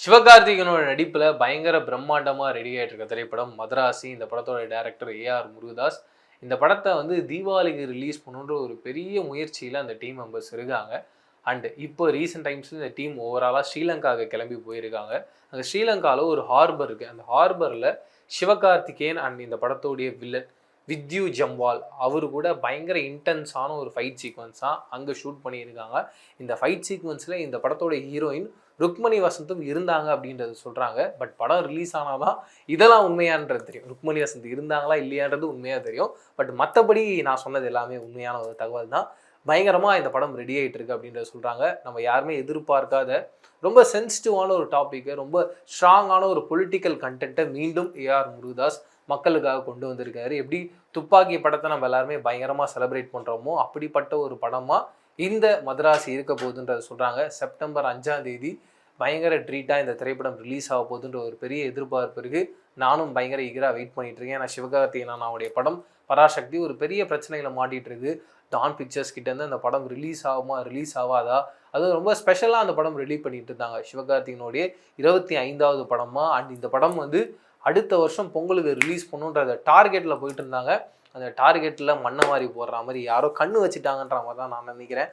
சிவகார்த்திகேயனோட நடிப்புல பயங்கர பிரம்மாண்டமா ரெடி ஆயிட்டு இருக்க திரைப்படம் மதராசி. இந்த படத்தோட டைரக்டர் ஏஆர் முருகதாஸ். இந்த படத்தை தீபாவளிக்கு ரிலீஸ் பண்ணுன்ற ஒரு பெரிய முயற்சியில அந்த டீம் மெம்பர்ஸ் இருக்காங்க. அண்ட் இப்போ ரீசெண்ட் டைம்ஸ்ல இந்த டீம் ஓவராலா ஸ்ரீலங்காவுக்கு கிளம்பி போயிருக்காங்க. அங்கே ஸ்ரீலங்காவில் ஒரு ஹார்பர் இருக்கு. அந்த ஹார்பர்ல சிவகார்த்திகேயன் அண்ட் இந்த படத்தோடைய வில்லன் வித்யூ ஜம்வால் அவர் கூட பயங்கர இன்டென்ஸான ஒரு ஃபைட் சீக்வன்ஸாக அங்கே ஷூட் பண்ணியிருக்காங்க. இந்த ஃபைட் சீக்வன்ஸில் இந்த படத்தோட ஹீரோயின் ருக்மணி வசந்தும் இருந்தாங்க அப்படின்றது சொல்கிறாங்க. பட் படம் ரிலீஸ் ஆனால் தான் இதெல்லாம் உண்மையானது தெரியும். ருக்மணி வசந்த் இருந்தாங்களா இல்லையான்றது உண்மையாக தெரியும். பட் மற்றபடி நான் சொன்னது எல்லாமே உண்மையான ஒரு தகவல் தான். பயங்கரமாக இந்த படம் ரெடி ஆகிட்டு இருக்கு அப்படின்றத சொல்கிறாங்க. நம்ம யாருமே எதிர்பார்க்காத ரொம்ப சென்சிட்டிவான ஒரு டாப்பிக்கை, ரொம்ப ஸ்ட்ராங்கான ஒரு பொலிட்டிக்கல் கண்டென்ட்டை மீண்டும் ஏஆர் முருகதாஸ் மக்களுக்காக கொண்டு வந்திருக்காரு. எப்படி துப்பாக்கி படத்தை நம்ம எல்லாருமே பயங்கரமாக செலிப்ரேட் பண்ணுறோமோ அப்படிப்பட்ட ஒரு படமாக இந்த மதராசி இருக்க போகுதுன்றதை சொல்கிறாங்க. செப்டம்பர் 5ஆம் தேதி பயங்கர ட்ரீட்டாக இந்த திரைப்படம் ரிலீஸ் ஆக போகுதுன்ற ஒரு பெரிய எதிர்பார்ப்பு இருக்குது. நானும் பயங்கர ஈகராக வெயிட் பண்ணிட்டு இருக்கேன். ஏன்னா சிவகார்த்திகேயன் அவருடைய படம் பராசக்தி ஒரு பெரிய பிரச்சனைகளை மாட்டிகிட்டு இருக்குது. டான் பிக்சர்ஸ் கிட்டேருந்து அந்த படம் ரிலீஸ் ஆகுமா ரிலீஸ் ஆகாதா, அதுவும் ரொம்ப ஸ்பெஷலாக அந்த படம் ரெடி பண்ணிட்டு இருந்தாங்க. சிவகார்த்திகேயனுடைய 25வது படமாக. அண்ட் இந்த படம் அடுத்த வருஷம் பொங்கலுக்கு ரிலீஸ் பண்ணுன்ற டார்கெட்டில் போயிட்டு இருந்தாங்க. அந்த டார்கெட்டில் மண்ணை மாறி போடுற மாதிரி யாரோ கண்ணு வச்சுட்டாங்கன்ற மாதிரி தான் நான் நினைக்கிறேன்.